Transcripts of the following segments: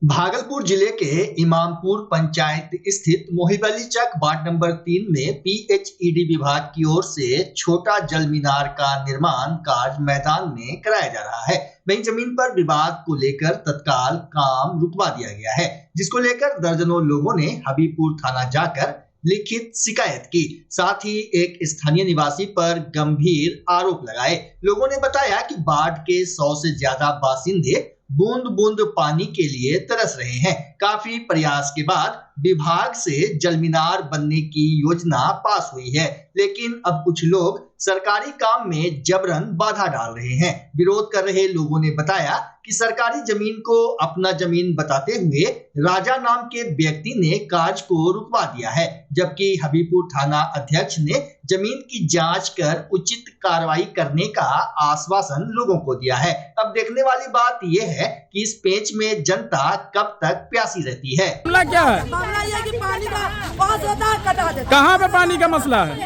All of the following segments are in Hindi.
भागलपुर जिले के इमामपुर पंचायत स्थित मोहिबली चक वार्ड नंबर 3 में पीएचईडी विभाग की ओर से छोटा जल मीनार का निर्माण कार्य मैदान में कराया जा रहा है। वहीं जमीन पर विवाद को लेकर तत्काल काम रुकवा दिया गया है, जिसको लेकर दर्जनों लोगों ने हबीबपुर थाना जाकर लिखित शिकायत की। साथ ही एक स्थानीय निवासी पर गंभीर आरोप लगाए। लोगों ने बताया कि वार्ड के 100 से ज्यादा बासिंदे बूंद बूंद पानी के लिए तरस रहे हैं। काफी प्रयास के बाद विभाग से जल मीनार बनने की योजना पास हुई है, लेकिन अब कुछ लोग सरकारी काम में जबरन बाधा डाल रहे हैं। विरोध कर रहे लोगों ने बताया कि सरकारी जमीन को अपना जमीन बताते हुए राजा नाम के व्यक्ति ने कार्य को रुकवा दिया है, जबकि हबीबपुर थाना अध्यक्ष ने जमीन की जांच कर उचित कार्रवाई करने का आश्वासन लोगों को दिया है। अब देखने वाली बात यह है कि इस पेच में जनता कब तक प्यासी रहती है। मामला क्या है? मामला ये कि पानी का बहुत ज्यादा कटा देता है। कहाँ पे पानी का मसला है?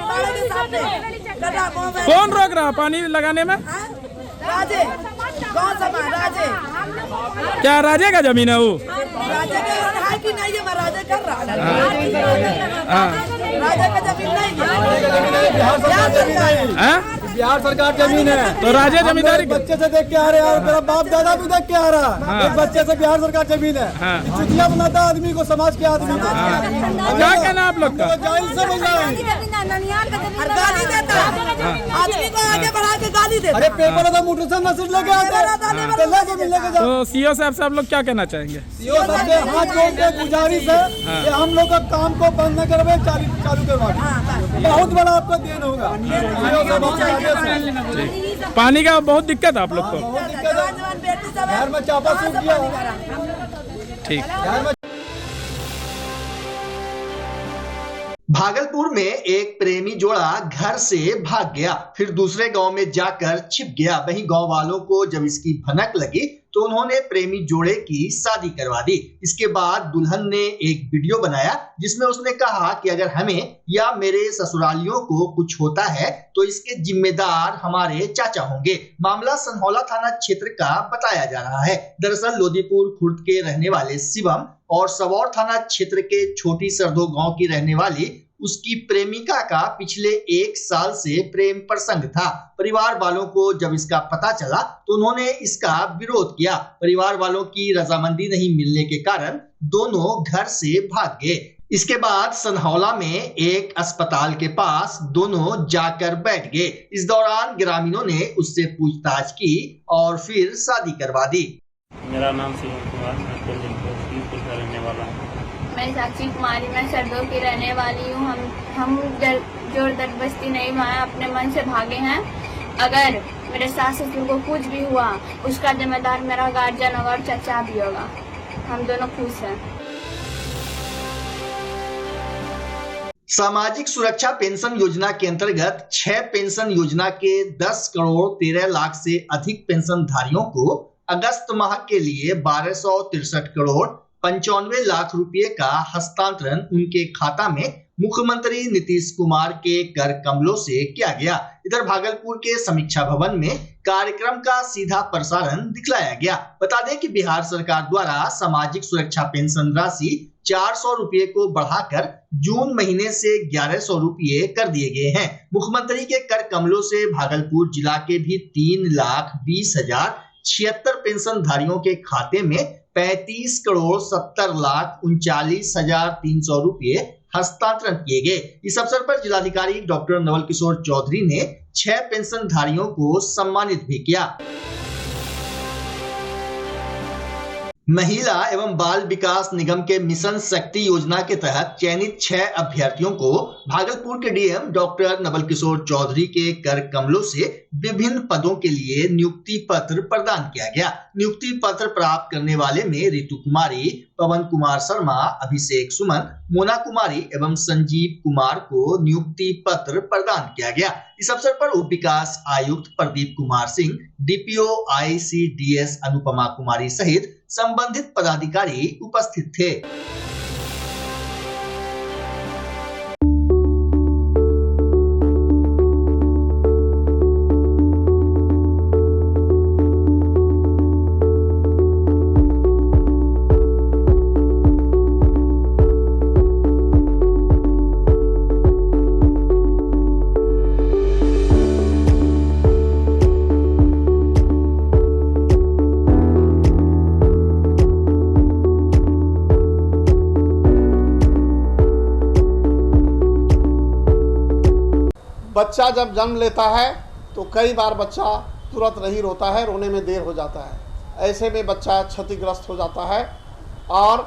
कौन रोक रहा है पानी लगाने में? राजे कौन सा राजे? क्या राजे का जमीन है वो? राजे का है कि नहीं है? मैं राजे कर रहा राजे का जमीन नहीं है। बिहार सरकार जमीन है तो राजे जमींदारी बच्चे से देख के आ रहे हैं, मेरा बाप दादा भी देख के आ रहा है। एक बच्चे से बिहार सरकार जमीन है। चुतिया बनाता आदमी को, समाज के आदमी को। क्या कहना आप लोग का? गाली देता आदमी को आगे बढ़ा के गाली देता। अरे पेपर तो मोटरसाइकिल मैसेज लेके आते। तो सीओ साहब से आप लोग क्या कहना चाहेंगे? सीओ साहब से हाथ जोड़ के गुजारिश है कि हम लोग का काम को बंद न करवे, चालू करवा। बहुत बड़ा आपको देन होगा। पानी का बहुत दिक्कत है आप लोग को? घर में चापा सूख गया। ठीक। भागलपुर में एक प्रेमी जोड़ा घर से भाग गया, फिर दूसरे गांव में जाकर छिप गया। वहीं गांव वालों को जब इसकी भनक लगी तो उन्होंने प्रेमी जोड़े की शादी करवा दी। इसके बाद दुल्हन ने एक वीडियो बनाया जिसमें उसने कहा कि अगर हमें या मेरे ससुरालियों को कुछ होता है तो इसके जिम्मेदार हमारे चाचा होंगे। मामला सनहौला थाना क्षेत्र का बताया जा रहा है। दरअसल लोदीपुर खुर्द के रहने वाले शिवम और सबौर थाना क्षेत्र के छोटी सरदो गांव की रहने वाली उसकी प्रेमिका का पिछले 1 साल से प्रेम प्रसंग था। परिवार वालों को जब इसका पता चला तो उन्होंने इसका विरोध किया। परिवार वालों की रजामंदी नहीं मिलने के कारण दोनों घर से भाग गए। इसके बाद सनहौला में एक अस्पताल के पास दोनों जाकर बैठ गए। इस दौरान ग्रामीणों ने उससे पूछताछ की और फिर शादी करवा दी। मेरा नाम शिवम कुमार, मैं रहने वाला हूँ। मैं साक्षी कुमारी, मैं सरदो की रहने वाली हूँ। हम जोरदार बस्ती नहीं वहाँ अपने मन से भागे हैं। अगर मेरे सास ससुर को कुछ भी हुआ उसका जिम्मेदार मेरा गार्जियन और चाचा भी होगा। हम दोनों खुश हैं। सामाजिक सुरक्षा पेंशन योजना के अंतर्गत 6 पेंशन योजना के 10 करोड़ 13 लाख से अधिक पेंशन धारियों को अगस्त माह के लिए 1263 करोड़ 95 लाख रुपए का हस्तांतरण उनके खाता में मुख्यमंत्री नीतीश कुमार के कर कमलों से किया गया। इधर भागलपुर के समीक्षा भवन में कार्यक्रम का सीधा प्रसारण दिखलाया गया। बता दें कि बिहार सरकार द्वारा सामाजिक सुरक्षा पेंशन राशि 400 रुपये को बढ़ाकर जून महीने से 1100 रुपये कर दिए गए हैं। मुख्यमंत्री के कर कमलों से भागलपुर जिला के भी 3,20,076 पेंशन धारियों के खाते में 35 करोड़ 70 लाख 39,300 रुपये हस्तांतरण किए गए। इस अवसर पर जिलाधिकारी डॉक्टर नवल किशोर चौधरी ने 6 पेंशन धारियों को सम्मानित भी किया। महिला एवं बाल विकास निगम के मिशन शक्ति योजना के तहत चयनित 6 अभ्यर्थियों को भागलपुर के डीएम डॉक्टर नवल किशोर चौधरी के कर कमलों से विभिन्न पदों के लिए नियुक्ति पत्र प्रदान किया गया। नियुक्ति पत्र प्राप्त करने वाले में रितु कुमारी, पवन कुमार शर्मा, अभिषेक सुमन, मोना कुमारी एवं संजीव कुमार को नियुक्ति पत्र प्रदान किया गया। इस अवसर पर उप विकास आयुक्त प्रदीप कुमार सिंह, डीपीओ ICDS अनुपमा कुमारी सहित संबंधित पदाधिकारी उपस्थित थे। बच्चा जब जन्म लेता है तो कई बार बच्चा तुरंत नहीं रोता है, रोने में देर हो जाता है। ऐसे में बच्चा क्षतिग्रस्त हो जाता है और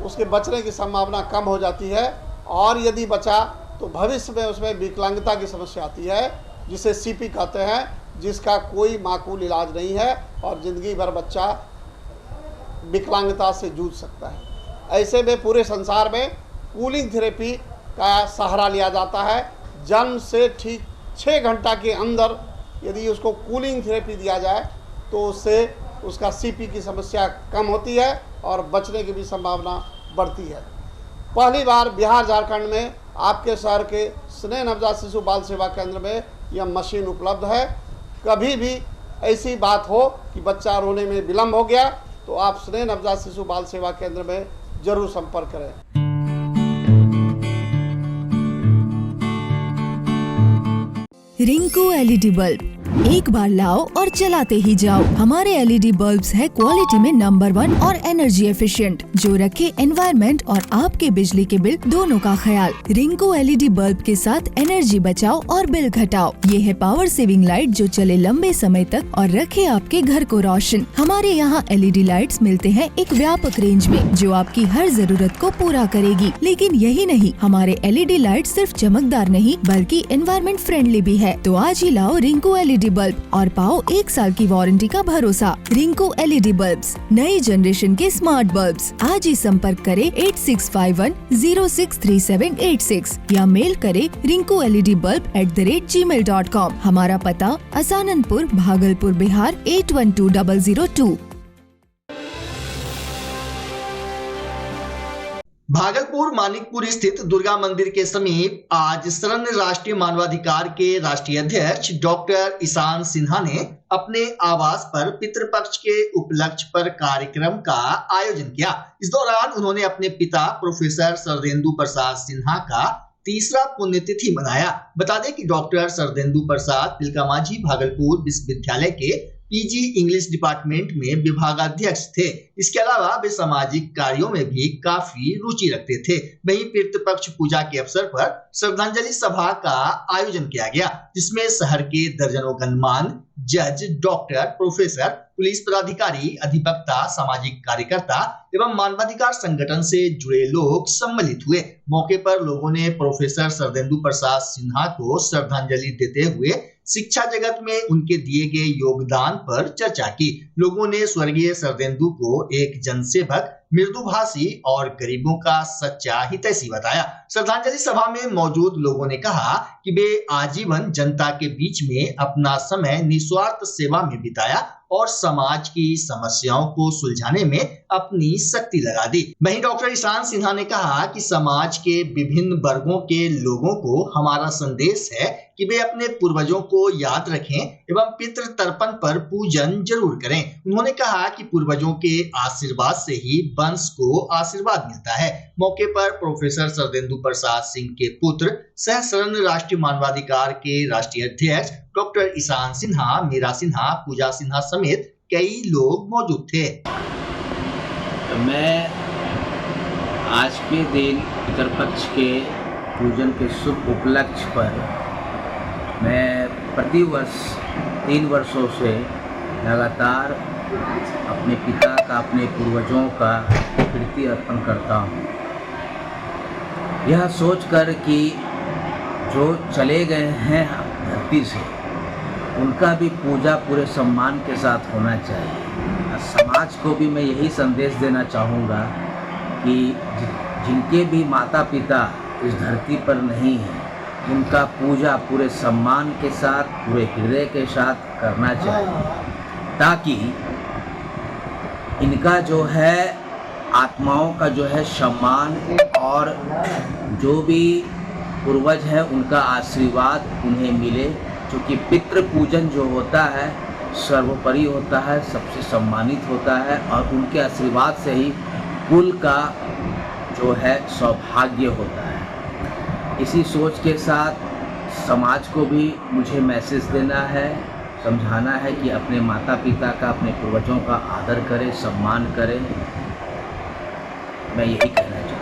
उसके बचने की संभावना कम हो जाती है। और यदि बचा तो भविष्य में उसमें विकलांगता की समस्या आती है, जिसे सीपी कहते हैं, जिसका कोई माकूल इलाज नहीं है और ज़िंदगी भर बच्चा विकलांगता से जूझ सकता है। ऐसे में पूरे संसार में कूलिंग थेरेपी का सहारा लिया जाता है। जन्म से ठीक 6 घंटा के अंदर यदि उसको कूलिंग थेरेपी दिया जाए तो उससे उसका सीपी की समस्या कम होती है और बचने की भी संभावना बढ़ती है। पहली बार बिहार झारखंड में आपके शहर के स्नेह नवजात शिशु बाल सेवा केंद्र में यह मशीन उपलब्ध है। कभी भी ऐसी बात हो कि बच्चा रोने में विलम्ब हो गया तो आप स्नेह नवजात शिशु बाल सेवा केंद्र में जरूर संपर्क करें। रिंकू एलईडी बल्ब एक बार लाओ और चलाते ही जाओ। हमारे एलईडी बल्ब्स है क्वालिटी में नंबर 1 और एनर्जी एफिशिएंट, जो रखे एनवायरनमेंट और आपके बिजली के बिल दोनों का ख्याल। रिंकू एलईडी बल्ब के साथ एनर्जी बचाओ और बिल घटाओ। ये है पावर सेविंग लाइट जो चले लंबे समय तक और रखे आपके घर को रोशन। हमारे यहाँ एलईडी लाइट्स मिलते हैं एक व्यापक रेंज में जो आपकी हर जरूरत को पूरा करेगी। लेकिन यही नहीं, हमारे एलईडी लाइट सिर्फ चमकदार नहीं बल्कि एनवायरनमेंट फ्रेंडली भी है। तो आज ही लाओ रिंकू एलईडी बल्ब और पाओ 1 साल की वारंटी का भरोसा। रिंकू एलईडी बल्ब्स, नई जनरेशन के स्मार्ट बल्ब्स। आज ही संपर्क करें 8651063786 या मेल करें rinku.led.bulb@gmail.com। हमारा पता असाननपुर, भागलपुर, बिहार 812002। भागलपुर मानिकपुर स्थित दुर्गा मंदिर के समीप आज शरण्य राष्ट्रीय मानवाधिकार के राष्ट्रीय अध्यक्ष डॉक्टर ईशान सिन्हा ने अपने आवास पर पितृपक्ष के उपलक्ष्य पर कार्यक्रम का आयोजन किया। इस दौरान उन्होंने अपने पिता प्रोफेसर शरदेंदु प्रसाद सिन्हा का 3रा पुण्यतिथि मनाया। बता दें कि डॉक्टर शरदेंदु प्रसाद तिलकामाझी भागलपुर विश्वविद्यालय के पीजी इंग्लिश डिपार्टमेंट में विभागाध्यक्ष थे। इसके अलावा वे सामाजिक कार्यों में भी काफी रुचि रखते थे। वहीं पितृपक्ष पूजा के अवसर पर श्रद्धांजलि सभा का आयोजन किया गया, जिसमें शहर के दर्जनों गणमान्य जज, डॉक्टर, प्रोफेसर, पुलिस पदाधिकारी, अधिवक्ता, सामाजिक कार्यकर्ता एवं मानवाधिकार संगठन से जुड़े लोग सम्मिलित हुए। मौके पर लोगों ने प्रोफेसर शरदेंदु प्रसाद सिन्हा को श्रद्धांजलि देते हुए शिक्षा जगत में उनके दिए गए योगदान पर चर्चा की। लोगों ने स्वर्गीय शरदेंदु को एक जनसेवक, मृदुभाषी और गरीबों का सच्चा हितैषी बताया। श्रद्धांजलि सभा में मौजूद लोगों ने कहा कि वे आजीवन जनता के बीच में अपना समय निस्वार्थ सेवा में बिताया और समाज की समस्याओं को सुलझाने में अपनी शक्ति लगा दी। वहीं डॉक्टर ईशान सिन्हा ने कहा कि समाज के विभिन्न वर्गों के लोगों को हमारा संदेश है कि वे अपने पूर्वजों को याद रखें एवं पितृ तर्पण पर पूजन जरूर करें। उन्होंने कहा कि पूर्वजों के आशीर्वाद से ही वंश को आशीर्वाद मिलता है। मौके पर प्रोफेसर शरदेंदु प्रसाद सिंह के पुत्र सह शरण्य राष्ट्रीय मानवाधिकार के राष्ट्रीय अध्यक्ष डॉक्टर ईशान सिन्हा, मीरा सिन्हा, पूजा सिन्हा समेत कई लोग मौजूद थे। मैं आज के दिन पितृपक्ष के पूजन के शुभ उपलक्ष्य पर मैं प्रतिवर्ष 3 वर्षों से लगातार अपने पिता का, अपने पूर्वजों का कीर्ति अर्पण करता हूँ, यह सोचकर कि जो चले गए हैं धरती से उनका भी पूजा पूरे सम्मान के साथ होना चाहिए। समाज को भी मैं यही संदेश देना चाहूँगा कि जिनके भी माता पिता इस धरती पर नहीं हैं, उनका पूजा पूरे सम्मान के साथ, पूरे हृदय के साथ करना चाहिए, ताकि इनका जो है आत्माओं का जो है सम्मान और जो भी पूर्वज है उनका आशीर्वाद उन्हें मिले। क्योंकि पितृ पूजन जो होता है सर्वोपरि होता है, सबसे सम्मानित होता है और उनके आशीर्वाद से ही कुल का जो है सौभाग्य होता है। इसी सोच के साथ समाज को भी मुझे मैसेज देना है, समझाना है कि अपने माता पिता का, अपने पूर्वजों का आदर करें, सम्मान करें। मैं यही कहना चाहता हूँ।